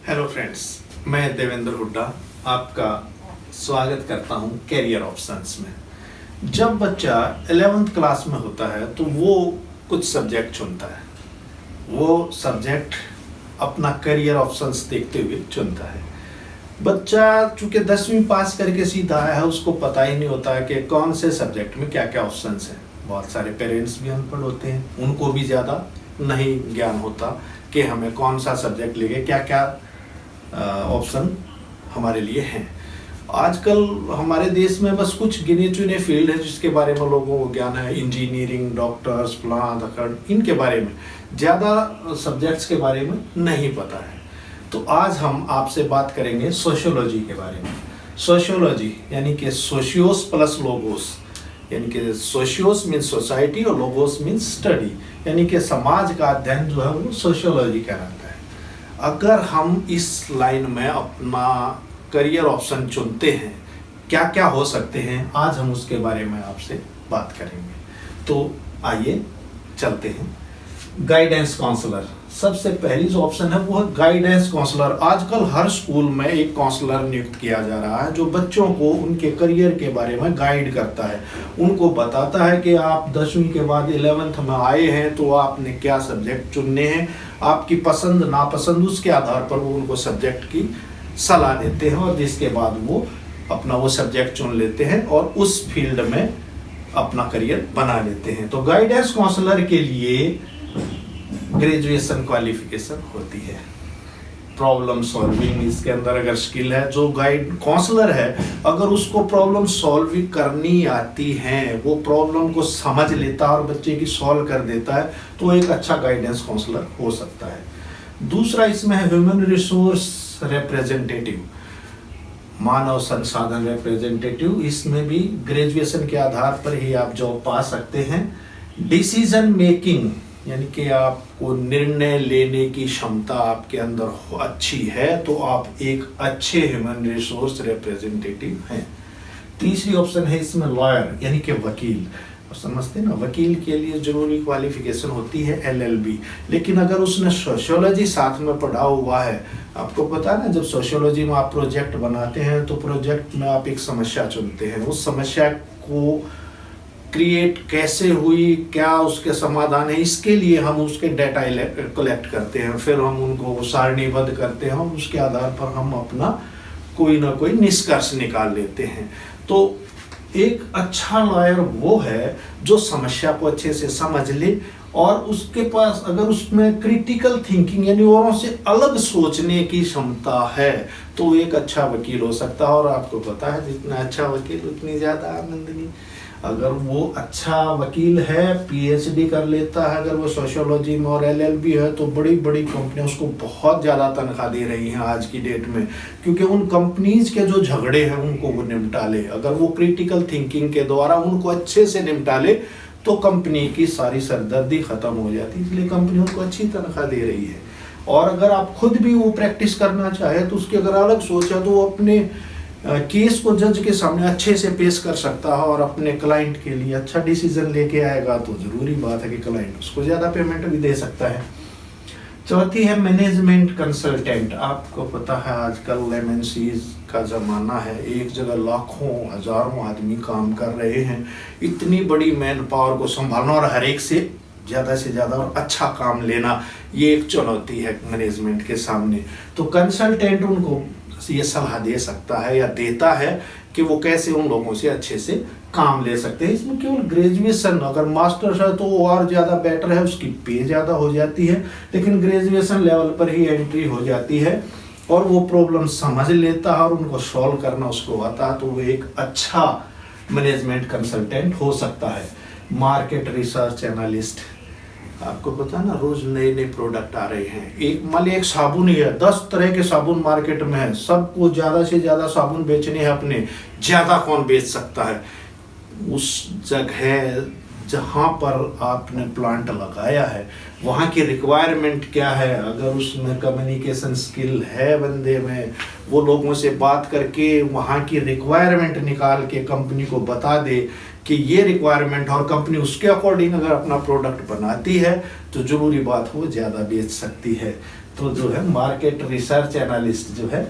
Hello friends, मैं देवेंद्र हुड्डा आपका स्वागत करता हूं कैरियर ऑप्शंस में। जब बच्चा 11th क्लास में होता है तो वो कुछ सब्जेक्ट चुनता है। वो सब्जेक्ट अपना करियर ऑप्शंस देखते हुए चुनता है। बच्चा चूंकि 10वीं पास करके सीधा आया है, उसको पता ही नहीं होता है कि कौन से सब्जेक्ट में क्या क्या ऑप्शंस हैं। बहुत सारे पेरेंट्स भी अनपढ़ होते हैं, उनको भी ज़्यादा नहीं ज्ञान होता कि हमें कौन सा सब्जेक्ट लेके क्या क्या ऑप्शन हमारे लिए हैं। आजकल हमारे देश में बस कुछ गिने चुने फील्ड है जिसके बारे में लोगों को ज्ञान है। इंजीनियरिंग, डॉक्टर्स, फलां धकड़, इनके बारे में ज़्यादा सब्जेक्ट्स के बारे में नहीं पता है। तो आज हम आपसे बात करेंगे सोशियोलॉजी के बारे में। सोशियोलॉजी यानी कि सोशियोस प्लस लोगोस, यानी कि सोशियोस मीन्स सोसाइटी और लोगोस मीन्स स्टडी, यानी कि समाज का अध्ययन जो है वो सोशियोलॉजी कहलाता है। अगर हम इस लाइन में अपना करियर ऑप्शन चुनते हैं, क्या क्या हो सकते हैं, आज हम उसके बारे में आपसे बात करेंगे। तो आइए चलते हैं। गाइडेंस काउंसलर, सबसे पहली जो ऑप्शन है वो है गाइडेंस काउंसलर। आजकल हर स्कूल में एक काउंसलर नियुक्त किया जा रहा है जो बच्चों को उनके करियर के बारे में गाइड करता है। उनको बताता है कि आप 10वीं के बाद 11th में आए हैं तो आपने क्या सब्जेक्ट चुनने हैं, आपकी पसंद नापसंद, उसके आधार पर वो उनको सब्जेक्ट की सलाह देते हैं और जिसके बाद वो अपना वो सब्जेक्ट चुन लेते हैं और उस फील्ड में अपना करियर बना लेते हैं। तो गाइडेंस काउंसलर के लिए ग्रेजुएशन क्वालिफिकेशन होती है। प्रॉब्लम सॉल्विंग इसके अंदर अगर स्किल है, जो गाइड काउंसलर है अगर उसको प्रॉब्लम सॉल्विंग करनी आती है, वो प्रॉब्लम को समझ लेता है और बच्चे की सॉल्व कर देता है, तो एक अच्छा गाइडेंस काउंसलर हो सकता है। दूसरा इसमें है ह्यूमन रिसोर्स रिप्रेजेंटेटिव, मानव संसाधन रिप्रेजेंटेटिव। इसमें भी ग्रेजुएशन के आधार पर ही आप जॉब पा सकते हैं। डिसीजन मेकिंग यानी कि आपको निर्णय लेने की क्षमता आपके अंदर अच्छी है तो आप एक अच्छे ह्यूमन रिसोर्स रिप्रेजेंटेटिव हैं। तीसरी ऑप्शन है इसमें लॉयर यानी कि वकील। समझते हैं ना, वकील के लिए जरूरी क्वालिफिकेशन होती है LLB, लेकिन अगर उसने सोशियोलॉजी साथ में पढ़ा हुआ है, आपको पता है ना, जब सोशियोलॉजी में आप प्रोजेक्ट बनाते हैं तो प्रोजेक्ट में आप एक समस्या चुनते हैं, उस समस्या को क्रिएट कैसे हुई, क्या उसके समाधान है, इसके लिए हम उसके डाटा कलेक्ट करते हैं, फिर हम उनको सारणीबद्ध करते हैं और उसके आधार पर हम अपना कोई ना कोई निष्कर्ष निकाल लेते हैं। तो एक अच्छा लॉयर वो है जो समस्या को अच्छे से समझ ले और उसके पास अगर उसमें क्रिटिकल थिंकिंग यानी औरों से अलग सोचने की क्षमता है तो एक अच्छा वकील हो सकता है। और आपको पता है जितना अच्छा वकील उतनी ज़्यादा आमदनी। अगर वो अच्छा वकील है, PhD कर लेता है, अगर वो सोशियोलॉजी में और LLB है, तो बड़ी बड़ी कंपनियां उसको बहुत ज़्यादा तनख्वाह दे रही हैं आज की डेट में, क्योंकि उन कंपनीज के जो झगड़े हैं उनको वो निपटा ले। अगर वो क्रिटिकल थिंकिंग के द्वारा उनको अच्छे से निपटा ले तो कंपनी की सारी सरदर्दी खत्म हो जाती है, इसलिए कंपनी उनको अच्छी तनख्वाह दे रही है। और अगर आप खुद भी वो प्रैक्टिस करना चाहे तो उसकी अगर अलग सोच है तो वो अपने केस को जज के सामने अच्छे से पेश कर सकता है और अपने क्लाइंट के लिए अच्छा डिसीजन लेके आएगा, तो ज़रूरी बात है कि क्लाइंट उसको ज़्यादा पेमेंट भी दे सकता है। चौथी है मैनेजमेंट कंसल्टेंट। आपको पता है आजकल MNCs का ज़माना है, एक जगह लाखों हजारों आदमी काम कर रहे हैं। इतनी बड़ी मैन पावर को संभालना और हर एक से ज़्यादा और अच्छा काम लेना, ये एक चुनौती है मैनेजमेंट के सामने। तो कंसल्टेंट उनको ये सलाह दे सकता है या देता है कि वो कैसे उन लोगों से अच्छे से काम ले सकते हैं। इसमें केवल ग्रेजुएशन, अगर मास्टर्स है तो और ज़्यादा बेटर है, उसकी पे ज़्यादा हो जाती है, लेकिन ग्रेजुएशन लेवल पर ही एंट्री हो जाती है और वो प्रॉब्लम समझ लेता है और उनको सॉल्व करना उसको आता है, तो वो एक अच्छा मैनेजमेंट कंसल्टेंट हो सकता है। मार्केट रिसर्च एनालिस्ट, आपको पता है ना, रोज नए नए प्रोडक्ट आ रहे हैं। एक मान लीजिए एक साबुन ही है, 10 तरह के साबुन मार्केट में है, सबको ज़्यादा से ज़्यादा साबुन बेचने हैं, अपने ज़्यादा कौन बेच सकता है। उस जगह जहाँ पर आपने प्लांट लगाया है वहाँ की रिक्वायरमेंट क्या है, अगर उसमें कम्युनिकेशन स्किल है बंदे में, वो लोगों से बात करके वहाँ की रिक्वायरमेंट निकाल के कंपनी को बता दे कि ये रिक्वायरमेंट और कंपनी उसके अकॉर्डिंग अगर अपना प्रोडक्ट बनाती है तो जरूरी बात हो ज़्यादा बेच सकती है। तो जो है मार्केट रिसर्च एनालिस्ट जो है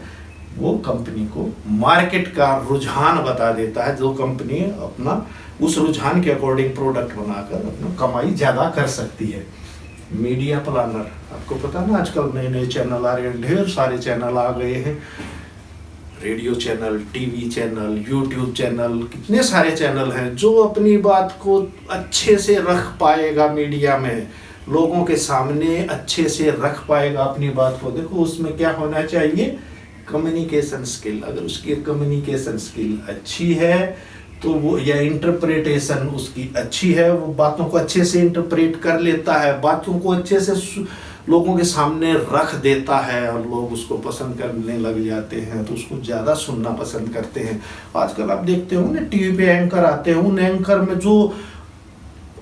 वो कंपनी को मार्केट का रुझान बता देता है, जो कंपनी अपना उस रुझान के अकॉर्डिंग प्रोडक्ट बनाकर अपना कमाई ज़्यादा कर सकती है। मीडिया प्लानर, आपको पता ना आजकल नए नए चैनल आ रहे हैं, ढेर सारे चैनल आ गए हैं, radio channel, TV channel, YouTube channel, कितने सारे चैनल हैं जो अपनी बात को अच्छे से रख पाएगा, मीडिया में लोगों के सामने अच्छे से रख पाएगा अपनी बात को। देखो उसमें क्या होना चाहिए, कम्युनिकेशन स्किल। अगर उसकी कम्युनिकेशन स्किल अच्छी है तो वो, या इंटरप्रिटेशन उसकी अच्छी है, वो बातों को अच्छे से इंटरप्रेट कर लेता है, बातों को अच्छे से लोगों के सामने रख देता है और लोग उसको पसंद करने लग जाते हैं, तो उसको ज़्यादा सुनना पसंद करते हैं। आजकल आप देखते हो ना टीवी पे एंकर आते हैं, उन एंकर में जो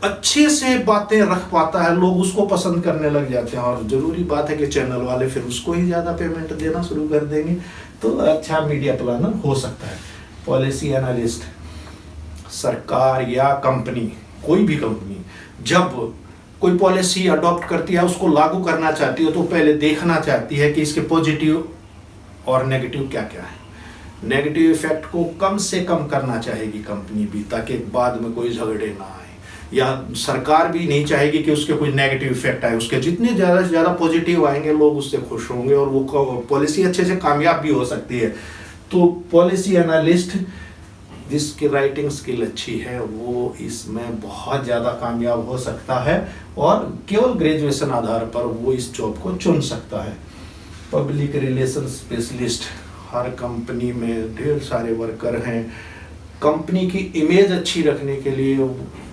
अच्छे से बातें रख पाता है लोग उसको पसंद करने लग जाते हैं, और ज़रूरी बात है कि चैनल वाले फिर उसको ही ज़्यादा पेमेंट देना शुरू कर देंगे, तो अच्छा मीडिया प्लानर हो सकता है। पॉलिसी एनालिस्ट, सरकार या कंपनी, कोई भी कंपनी जब कोई पॉलिसी अडॉप्ट करती है, उसको लागू करना चाहती है, तो पहले देखना चाहती है कि इसके पॉजिटिव और नेगेटिव क्या क्या है। नेगेटिव इफेक्ट को कम से कम करना चाहेगी कंपनी भी, ताकि बाद में कोई झगड़े ना आए, या सरकार भी नहीं चाहेगी कि उसके कोई नेगेटिव इफेक्ट आए। उसके जितने ज़्यादा से ज़्यादा पॉजिटिव आएंगे लोग उससे खुश होंगे और वो पॉलिसी अच्छे से कामयाब भी हो सकती है। तो पॉलिसी एनालिस्ट जिसकी राइटिंग स्किल अच्छी है वो इसमें बहुत ज़्यादा कामयाब हो सकता है, और केवल ग्रेजुएशन आधार पर वो इस जॉब को चुन सकता है। पब्लिक रिलेशन स्पेशलिस्ट, हर कंपनी में ढेर सारे वर्कर हैं, कंपनी की इमेज अच्छी रखने के लिए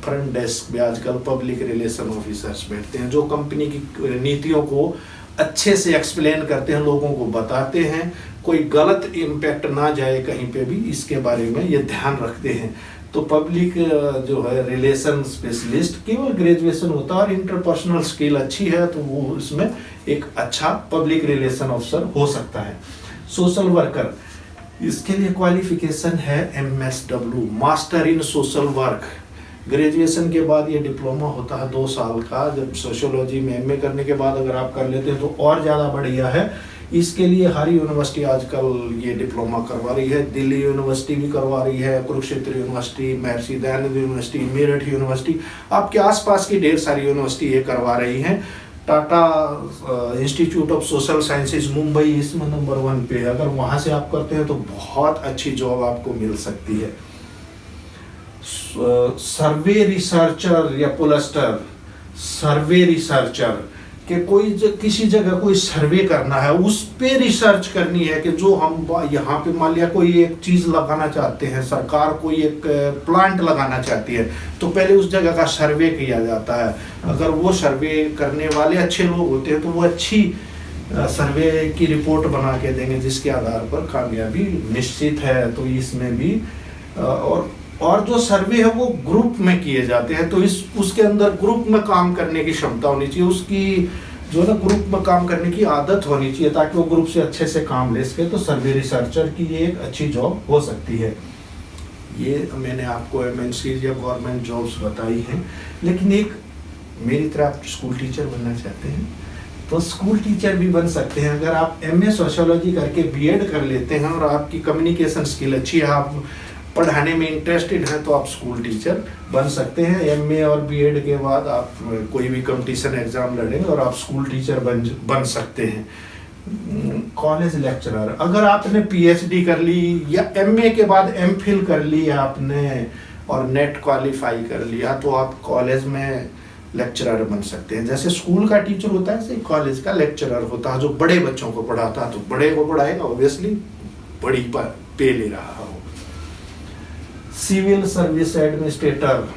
फ्रंट डेस्क पे आजकल पब्लिक रिलेशन ऑफिसर्स बैठते हैं, जो कंपनी की नीतियों को अच्छे से एक्सप्लेन करते हैं, लोगों को बताते हैं, कोई गलत इम्पैक्ट ना जाए कहीं पे भी, इसके बारे में ये ध्यान रखते हैं। तो पब्लिक जो है रिलेशन स्पेशलिस्ट केवल ग्रेजुएशन होता है और इंटरपर्सनल स्किल अच्छी है तो वो इसमें एक अच्छा पब्लिक रिलेशन ऑफिसर हो सकता है। सोशल वर्कर, इसके लिए क्वालिफिकेशन है MSW, master in social work. Graduation के बाद ये डिप्लोमा होता है 2 साल का, जब सोशियोलॉजी में MA करने के बाद अगर आप कर लेते हैं तो और ज़्यादा बढ़िया है। इसके लिए हर यूनिवर्सिटी आजकल ये डिप्लोमा करवा रही है, दिल्ली यूनिवर्सिटी भी करवा रही है, Kurukshetra university, Maharshi Dayanand university, Meerut university, आपके आसपास की ढेर सारी यूनिवर्सिटी ये करवा रही हैं। Tata institute of social sciences Mumbai इसमें नंबर 1 पे है, अगर वहाँ से आप करते हैं तो बहुत अच्छी जॉब आपको मिल सकती है। सर्वे रिसर्चर या पोलस्टर, सर्वे रिसर्चर कि किसी जगह कोई सर्वे करना है, उस पे रिसर्च करनी है कि जो हम यहाँ पे मान लिया कोई एक चीज़ लगाना चाहते हैं, सरकार कोई एक प्लांट लगाना चाहती है, तो पहले उस जगह का सर्वे किया जाता है। अगर वो सर्वे करने वाले अच्छे लोग होते हैं तो वो अच्छी सर्वे की रिपोर्ट बना के देंगे, जिसके आधार पर कामयाबी निश्चित है। तो इसमें भी और जो सर्वे है वो ग्रुप में किए जाते हैं, तो उसके अंदर ग्रुप में काम करने की क्षमता होनी चाहिए, उसकी जो ना ग्रुप में काम करने की आदत होनी चाहिए, ताकि वो ग्रुप से अच्छे से काम ले सके। तो सर्वे रिसर्चर की ये एक अच्छी जॉब हो सकती है। ये मैंने आपको MNC या गवर्नमेंट जॉब्स बताई हैं, लेकिन एक मेरी तरह आप स्कूल टीचर बनना चाहते हैं तो स्कूल टीचर भी बन सकते हैं। अगर आप MA सोशियोलॉजी करके BEd कर लेते हैं और आपकी कम्युनिकेशन स्किल अच्छी है, आप पढ़ाने में इंटरेस्टेड हैं, तो आप स्कूल टीचर बन सकते हैं। MA और BEd के बाद आप कोई भी कंपटीशन एग्जाम लड़ेंगे और आप स्कूल टीचर बन सकते हैं। कॉलेज लेक्चरर, अगर आपने PhD कर ली या MA के बाद MPhil कर ली आपने और नेट क्वालिफाई कर लिया, तो आप कॉलेज में लेक्चरर बन सकते हैं। जैसे स्कूल का टीचर होता है, ऐसे कॉलेज का लेक्चरर होता है, जो बड़े बच्चों को पढ़ाता है, तो बड़े को पढ़ाएगा, ऑब्वियसली बड़ी पे ले रहा हो। सिविल सर्विस एडमिनिस्ट्रेटर,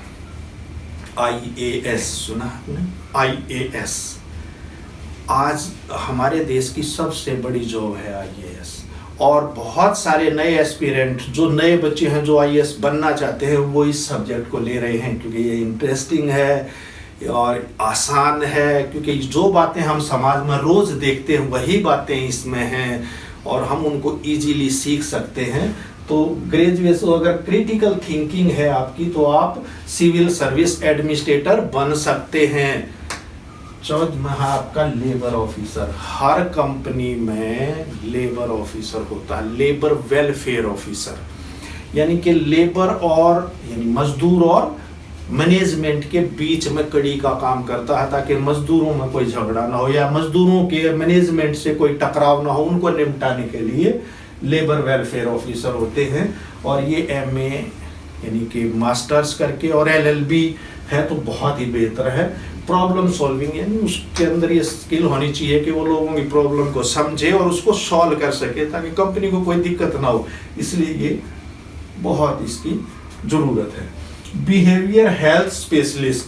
IAS, सुना आपने? IAS आज हमारे देश की सबसे बड़ी जॉब है IAS, और बहुत सारे नए एस्पिरेंट, जो नए बच्चे हैं जो IAS बनना चाहते हैं, वो इस सब्जेक्ट को ले रहे हैं, क्योंकि ये इंटरेस्टिंग है और आसान है, क्योंकि जो बातें हम समाज में रोज देखते हैं वही बातें इसमें हैं और हम उनको इजीली सीख सकते हैं। तो ग्रेजुएशन अगर क्रिटिकल थिंकिंग है आपकी तो आप सिविल सर्विस एडमिनिस्ट्रेटर बन सकते हैं। चौथा है आपका लेबर ऑफिसर। हर कंपनी में लेबर ऑफिसर होता है, लेबर वेलफेयर ऑफिसर, यानी कि लेबर और यानी मजदूर और मैनेजमेंट के बीच में कड़ी का काम करता है, ताकि मजदूरों में कोई झगड़ा ना हो या मजदूरों के मैनेजमेंट से कोई टकराव ना हो, उनको निपटाने के लिए लेबर वेलफेयर ऑफिसर होते हैं। और ये एमए यानी कि मास्टर्स करके और एलएलबी है तो बहुत ही बेहतर है। प्रॉब्लम सॉल्विंग यानी उसके अंदर ये स्किल होनी चाहिए कि वो लोगों की प्रॉब्लम को समझे और उसको सॉल्व कर सके, ताकि कंपनी को कोई दिक्कत ना हो, इसलिए ये बहुत इसकी जरूरत है। बिहेवियर हेल्थ स्पेशलिस्ट,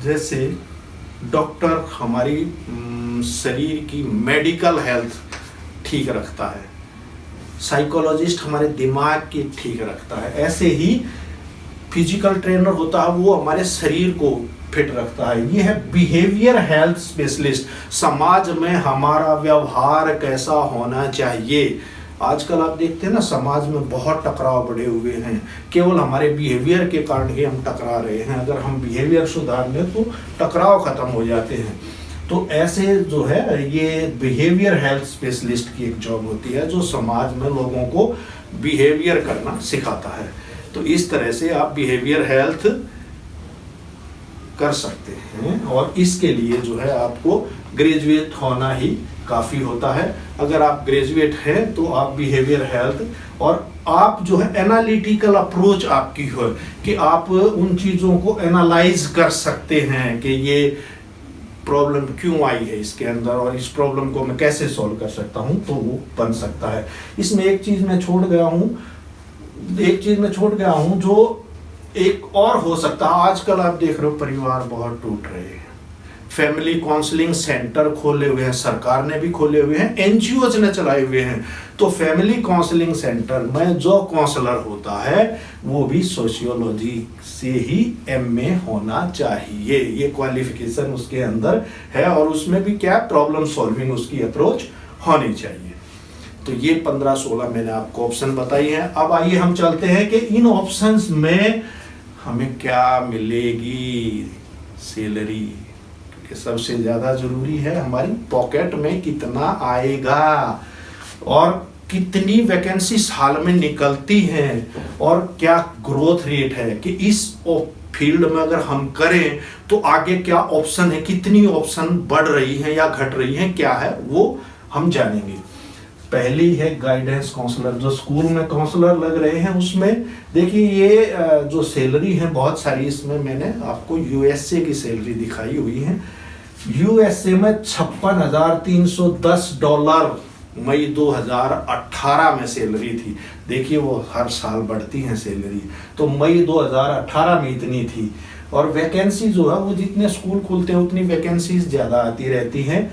जैसे डॉक्टर हमारी शरीर की मेडिकल हेल्थ ठीक रखता है, साइकोलॉजिस्ट हमारे दिमाग की ठीक रखता है, ऐसे ही फिजिकल ट्रेनर होता है वो हमारे शरीर को फिट रखता है। ये है बिहेवियर हेल्थ स्पेशलिस्ट। समाज में हमारा व्यवहार कैसा होना चाहिए, आजकल आप देखते हैं ना समाज में बहुत टकराव बढ़े हुए हैं, केवल हमारे बिहेवियर के कारण ही हम टकरा रहे हैं। अगर हम बिहेवियर सुधार लें तो टकराव खत्म हो जाते हैं। तो ऐसे जो है ये बिहेवियर हेल्थ स्पेशलिस्ट की एक जॉब होती है, जो समाज में लोगों को बिहेवियर करना सिखाता है। तो इस तरह से आप बिहेवियर हेल्थ कर सकते हैं, और इसके लिए जो है आपको ग्रेजुएट होना ही काफ़ी होता है। अगर आप ग्रेजुएट हैं तो आप बिहेवियर हेल्थ, और आप जो है एनालिटिकल अप्रोच आपकी हो कि आप उन चीज़ों को एनालाइज कर सकते हैं कि ये प्रॉब्लम क्यों आई है इसके अंदर और इस प्रॉब्लम को मैं कैसे सॉल्व कर सकता हूं, तो वो बन सकता है। इसमें एक चीज़ मैं छोड़ गया हूं जो एक और हो सकता है। आजकल आप देख रहे हो परिवार बहुत टूट रहे हैं, फैमिली काउंसलिंग सेंटर खोले हुए हैं, सरकार ने भी खोले हुए हैं, एनजीओज ने चलाए हुए हैं। तो फैमिली काउंसलिंग सेंटर में जो काउंसलर होता है वो भी सोशियोलॉजी से ही एमए होना चाहिए, ये क्वालिफिकेशन उसके अंदर है, और उसमें भी क्या प्रॉब्लम सॉल्विंग उसकी अप्रोच होनी चाहिए। तो ये 15-16 मैंने आपको ऑप्शन बताई हैं। अब आइए हम चलते हैं कि इन ऑप्शंस में हमें क्या मिलेगी सैलरी, सबसे ज्यादा जरूरी है हमारी पॉकेट में कितना आएगा और कितनी वैकेंसी साल में निकलती हैं और क्या ग्रोथ रेट है कि इस फील्ड में अगर हम करें तो आगे क्या ऑप्शन है, कितनी ऑप्शन बढ़ रही है या घट रही है, क्या है वो हम जानेंगे। पहली है गाइडेंस काउंसलर, जो स्कूल में काउंसलर लग रहे हैं उसमें देखिए ये जो सैलरी है बहुत सारी, इसमें मैंने आपको यूएसए की सैलरी दिखाई हुई है। यूएसए में $56,310 मई 2018 में सैलरी थी। देखिए वो हर साल बढ़ती हैं सैलरी, तो मई 2018 में इतनी थी। और वैकेंसी जो है वो जितने स्कूल खुलते हैं उतनी वैकेंसीज ज़्यादा आती रहती हैं,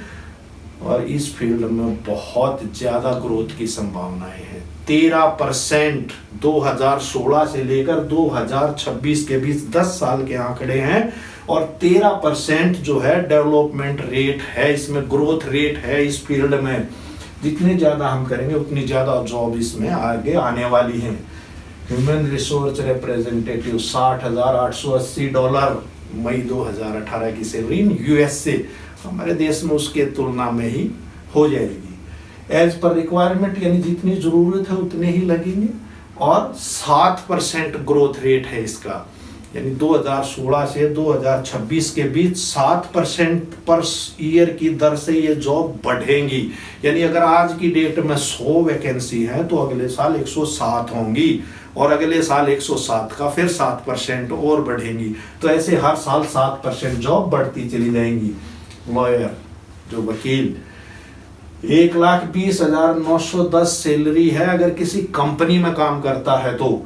और इस फील्ड में बहुत ज़्यादा ग्रोथ की संभावनाएं हैं। 13% 2016 से लेकर 2026 के बीच 10 साल के आंकड़े हैं, और 13% जो है डेवलपमेंट रेट है, इसमें ग्रोथ रेट है इस फील्ड में। जितने ज़्यादा हम करेंगे उतनी ज़्यादा जॉब इसमें आगे आने वाली हैं। ह्यूमन रिसोर्स रिप्रेजेंटेटिव $60,880 मई 2018 की सैलरी यूएसए, हमारे देश में उसके तुलना में ही हो जाएगी। एज पर रिक्वायरमेंट यानी जितनी ज़रूरत है उतने ही लगेंगे, और 7% ग्रोथ रेट है इसका, यानी 2016 से 2026 के बीच 7% पर ईयर की दर से ये जॉब बढ़ेंगी। यानी अगर आज की डेट में 100 वैकेंसी है तो अगले साल 107 होंगी, और अगले साल 107 का फिर 7% और बढ़ेंगी। तो ऐसे हर साल 7% जॉब बढ़ती चली जाएंगी। लॉयर जो वकील 1,20,910 सैलरी है, अगर किसी कंपनी में काम करता है तो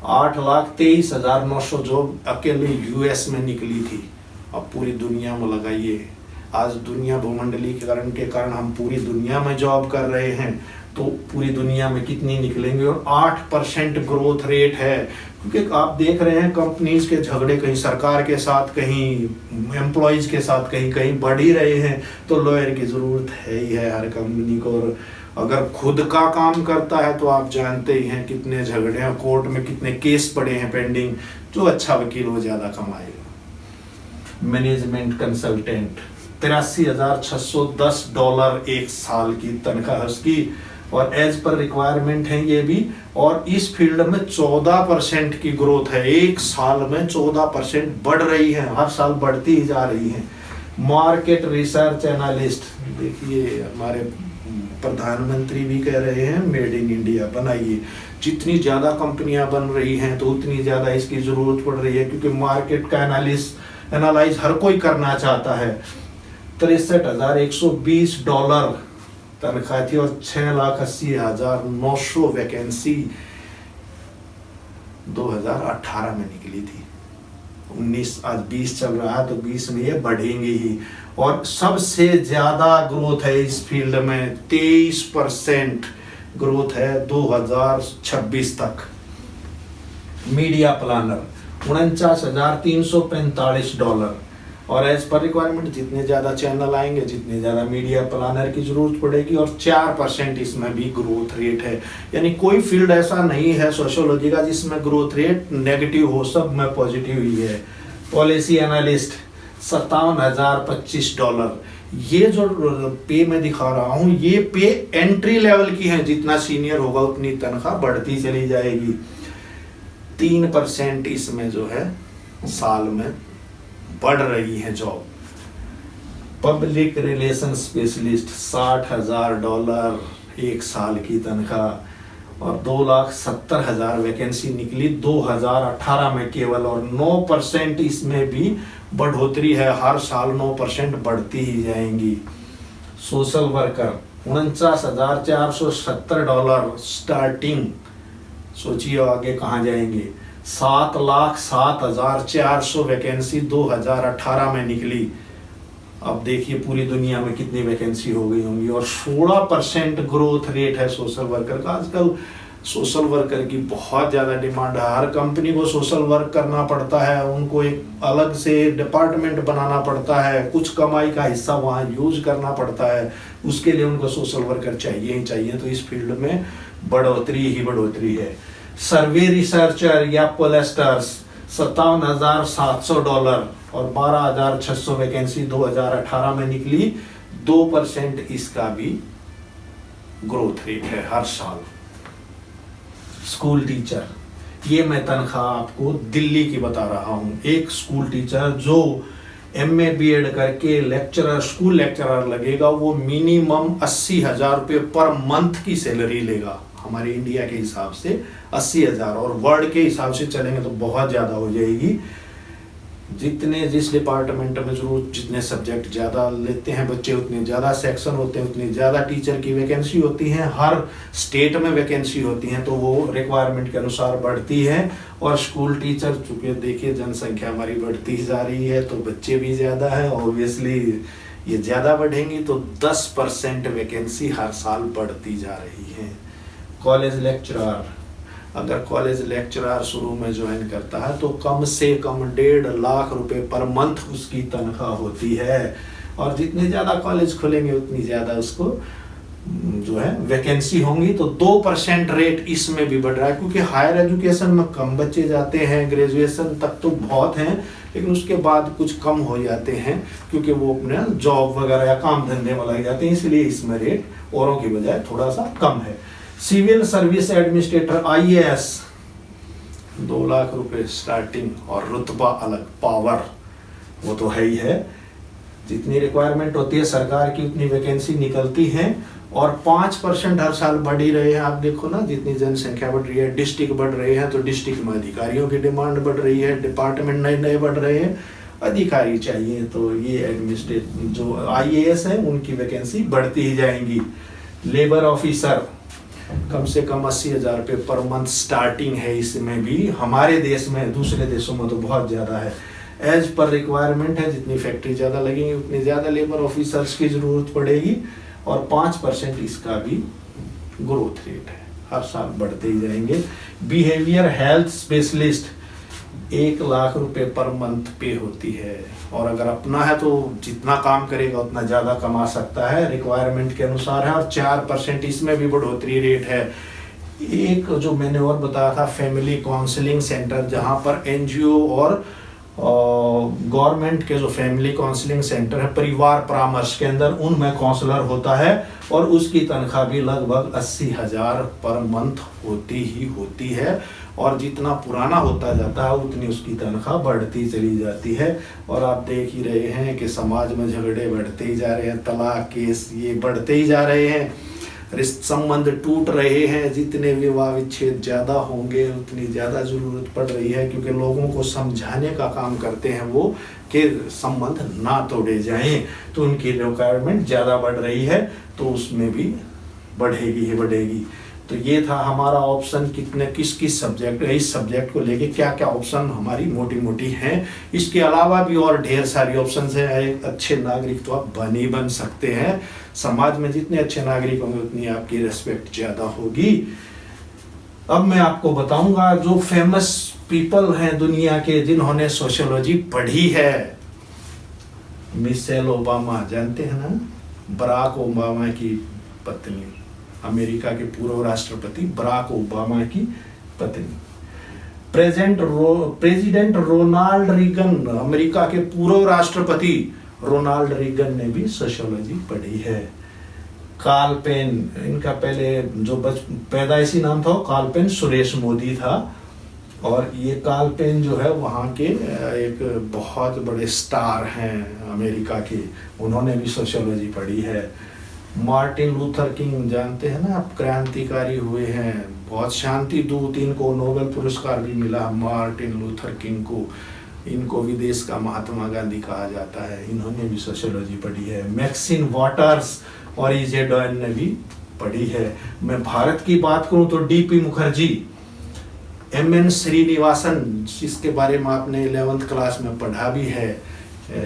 8,23,900 जॉब अकेले यूएस में निकली थी। अब पूरी दुनिया में लगाइए, आज दुनिया भूमंडलीकरण के कारण हम पूरी दुनिया में जॉब कर रहे हैं, तो पूरी दुनिया में कितनी निकलेंगे। और 8% ग्रोथ रेट है, क्योंकि आप देख रहे हैं कंपनीज के झगड़े कहीं सरकार के साथ, कहीं एम्प्लॉयज के साथ, कहीं कहीं बढ़ ही रहे हैं। तो लॉयर की ज़रूरत है ही है हर कंपनी को, अगर खुद का काम करता है तो आप जानते ही हैं कितने झगड़े हैं कोर्ट में, कितने केस पड़े हैं पेंडिंग। जो अच्छा वकील वो ज्यादा कमाएगा। मैनेजमेंट कंसल्टेंट $83,610 एक साल की तनख्वाह उसकी, और एज पर रिक्वायरमेंट है ये भी। और इस फील्ड में 14% की ग्रोथ है, एक साल में 14% बढ़ रही है, हर साल बढ़ती ही जा रही है। मार्केट रिसर्च एनालिस्ट, देखिए हमारे प्रधानमंत्री भी कह रहे हैं मेड इन इंडिया बनाइए। जितनी ज्यादा कंपनियां बन रही हैं तो उतनी ज्यादा इसकी जरूरत पड़ रही है, क्योंकि मार्केट का एनालाइज हर कोई करना चाहता है। $63,120 तनख्वाह थी और 6,80,900 वैकेंसी 2018 में निकली थी। 19 आज 20 चल रहा है तो 20 में ये बढ़ेंगे ही। और सबसे ज्यादा ग्रोथ है इस फील्ड में, 23% ग्रोथ है 2026 तक। मीडिया प्लानर $49,345, और एज पर रिक्वायरमेंट जितने ज्यादा चैनल आएंगे जितने ज्यादा मीडिया प्लानर की जरूरत पड़ेगी। और 4% इसमें भी ग्रोथ रेट है, यानी कोई फील्ड ऐसा नहीं है सोशियोलॉजी का जिसमें ग्रोथ रेट नेगेटिव हो, सब में पॉजिटिव ही है। Policy analyst $57,025। ये जो पे मैं दिखा रहा हूँ ये पे एंट्री लेवल की है, जितना सीनियर होगा उतनी तनख्वाह बढ़ती चली जाएगी। 3% इसमें जो है साल में बढ़ रही है जॉब। पब्लिक रिलेशन स्पेशलिस्ट $60,000 एक साल की तनख्वाह, और 2,70,000 वैकेंसी निकली 2018 में केवल, और 9% इसमें भी बढ़ोतरी है, हर साल 9% बढ़ती ही जाएंगी। सोशल वर्कर $49,470 स्टार्टिंग, सोचिए आगे कहाँ जाएंगे। 7,07,400 वैकेंसी 2018 में निकली। अब देखिए पूरी दुनिया में कितनी वैकेंसी हो गई होंगी। और 16% ग्रोथ रेट है सोशल वर्कर का। आजकल सोशल वर्कर की बहुत ज़्यादा डिमांड है, हर कंपनी को सोशल वर्क करना पड़ता है, उनको एक अलग से डिपार्टमेंट बनाना पड़ता है, कुछ कमाई का हिस्सा वहाँ यूज करना पड़ता है, उसके लिए उनको सोशल वर्कर चाहिए ही चाहिए। तो इस फील्ड में बढ़ोतरी ही बढ़ोतरी है। सर्वे रिसर्चर या पोलेस्टर्स $57,700 और 12,600 वैकेंसी 2018 में निकली। 2% इसका भी ग्रोथ रेट है हर साल। स्कूल टीचर, ये मैं तनख्वाह आपको दिल्ली की बता रहा हूँ। एक स्कूल टीचर जो MA BEd करके लेक्चरर, स्कूल लेक्चरर लगेगा, वो मिनिमम 80,000 रुपये पर मंथ की सैलरी लेगा। हमारे इंडिया के हिसाब से 80,000, और वर्ल्ड के हिसाब से चलेंगे तो बहुत ज़्यादा हो जाएगी। जितने जिस डिपार्टमेंट में जरूर जितने सब्जेक्ट ज़्यादा लेते हैं बच्चे, उतने ज़्यादा सेक्शन होते हैं, उतनी ज़्यादा टीचर की वैकेंसी होती है। हर स्टेट में वैकेंसी होती हैं तो वो रिक्वायरमेंट के अनुसार बढ़ती है। और स्कूल टीचर, चूँकि देखिए जनसंख्या हमारी बढ़ती जा रही है तो बच्चे भी ज़्यादा हैं, ऑब्वियसली ये ज़्यादा बढ़ेंगी तो 10% वैकेंसी हर साल बढ़ती जा रही है। कॉलेज लेक्चरर, अगर कॉलेज लेक्चरर शुरू में ज्वाइन करता है तो कम से कम 1.5 लाख रुपए पर मंथ उसकी तनख्वाह होती है। और जितने ज़्यादा कॉलेज खुलेंगे उतनी ज़्यादा उसको जो है वैकेंसी होंगी। तो 2% रेट इसमें भी बढ़ रहा है, क्योंकि हायर एजुकेशन में कम बच्चे जाते हैं, ग्रेजुएशन तक तो बहुत हैं, लेकिन उसके बाद कुछ कम हो जाते हैं क्योंकि वो अपने जॉब वगैरह या काम धंधे में लग जाते हैं, इसलिए इसमें रेट औरों की बजाय थोड़ा सा कम है। Civil service administrator IAS 2 lakh रुपए स्टार्टिंग, और रुतबा अलग, पावर वो तो है ही है। जितनी रिक्वायरमेंट होती है सरकार की उतनी वैकेंसी निकलती है, और 5% हर साल बढ़ ही रहे हैं। आप देखो ना, जितनी जनसंख्या बढ़ रही है, डिस्ट्रिक्ट बढ़ रहे हैं तो डिस्ट्रिक्ट में अधिकारियों की डिमांड बढ़ रही है, डिपार्टमेंट नए नए बढ़ रहे हैं, अधिकारी चाहिए, तो ये एडमिनिस्ट्रेटिव जो IAS है उनकी वैकेंसी बढ़ती ही जाएंगी। लेबर ऑफिसर कम से कम 80,000 रुपये पर मंथ स्टार्टिंग है इसमें भी। हमारे देश में, दूसरे देशों में तो बहुत ज़्यादा है। एज पर रिक्वायरमेंट है, जितनी फैक्ट्री ज़्यादा लगेंगी उतनी ज़्यादा लेबर ऑफिसर्स की ज़रूरत पड़ेगी। और 5% इसका भी ग्रोथ रेट है, हर साल बढ़ते ही जाएंगे। बिहेवियर हेल्थ स्पेशलिस्ट 1 लाख रुपए पर मंथ पे होती है। और अगर अपना है तो जितना काम करेगा उतना ज़्यादा कमा सकता है, रिक्वायरमेंट के अनुसार है। और 4% इसमें भी बढ़ोतरी रेट है। एक जो मैंने और बताया था फैमिली काउंसलिंग सेंटर, जहाँ पर एनजीओ और गवर्नमेंट के जो फैमिली काउंसलिंग सेंटर है, परिवार परामर्श के अंदर, उनमें काउंसलर होता है और उसकी तनख्वाह भी लगभग 80,000 पर मंथ होती है। और जितना पुराना होता जाता है उतनी उसकी तनख्वाह बढ़ती चली जाती है। और आप देख ही रहे हैं कि समाज में झगड़े बढ़ते ही जा रहे हैं, तलाक केस ये बढ़ते ही जा रहे हैं, संबंध टूट रहे हैं। जितने विवाह विच्छेद ज़्यादा होंगे उतनी ज़्यादा ज़रूरत पड़ रही है, क्योंकि लोगों को समझाने का काम करते हैं वो कि संबंध ना तोड़े जाएं। तो उनकी रिक्वायरमेंट ज़्यादा बढ़ रही है, तो उसमें भी बढ़ेगी ही बढ़ेगी। तो ये था हमारा ऑप्शन, किस किस सब्जेक्ट, इस सब्जेक्ट को लेके क्या क्या ऑप्शन हमारी मोटी हैं। इसके अलावा भी और ढेर सारी ऑप्शन हैं। एक अच्छे नागरिक तो आप बन सकते हैं। समाज में जितने अच्छे नागरिक होंगे उतनी आपकी रिस्पेक्ट ज़्यादा होगी। अब मैं आपको बताऊंगा जो फेमस पीपल हैं दुनिया के जिन्होंने सोशियोलॉजी पढ़ी है। मिशेल ओबामा जानते हैं ना, बराक ओबामा की पत्नी, अमेरिका के पूर्व राष्ट्रपति बराक ओबामा की पत्नी। प्रेसिडेंट रोनाल्ड रीगन, अमेरिका के पूर्व राष्ट्रपति रोनाल्ड रीगन ने भी सोशियोलॉजी पढ़ी है। कार्ल पेन, इनका पहले जो पैदाइशी नाम था कार्ल पेन सुरेश मोदी था। और ये कार्ल पेन जो है वहाँ के एक बहुत बड़े स्टार हैं अमेरिका के, उन्होंने भी सोशियोलॉजी पढ़ी है। मार्टिन लूथर किंग जानते हैं ना आप, क्रांतिकारी हुए हैं, बहुत शांति दूत, इनको नोबेल पुरस्कार भी मिला मार्टिन लूथर किंग को। इनको विदेश का महात्मा गांधी कहा जाता है, इन्होंने भी सोशियोलॉजी पढ़ी है। मैक्सिम वाटर्स और इजेडॉन ने भी पढ़ी है। मैं भारत की बात करूं तो डीपी मुखर्जी, एमएन श्रीनिवासन, जिसके बारे में आपने 11th क्लास में पढ़ा भी है,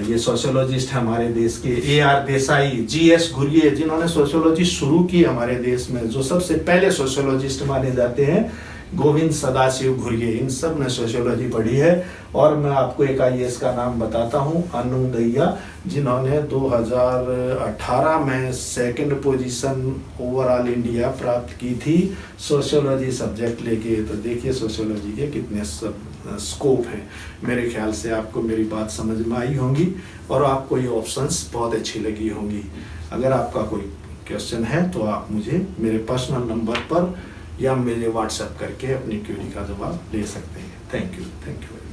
ये सोशियोलॉजिस्ट है हमारे देश के। AR देसाई, GS घुरिये, जिन्होंने सोशियोलॉजी शुरू की हमारे देश में, जो सबसे पहले सोशियोलॉजिस्ट माने जाते हैं, गोविंद सदाशिव घुरिये, इन सब ने सोशियोलॉजी पढ़ी है। और मैं आपको एक IAS का नाम बताता हूँ, अनु दहिया, जिन्होंने 2018 में 2nd पोजीशन ओवरऑल इंडिया प्राप्त की थी सोशियोलॉजी सब्जेक्ट लेके। तो देखिए सोशियोलॉजी के कितने सब स्कोप है। मेरे ख्याल से आपको मेरी बात समझ में आई होंगी और आपको ये ऑप्शंस बहुत अच्छी लगी होंगी। अगर आपका कोई क्वेश्चन है तो आप मुझे मेरे पर्सनल नंबर पर या मुझे व्हाट्सएप करके अपनी क्वेरी का जवाब ले सकते हैं। Thank you.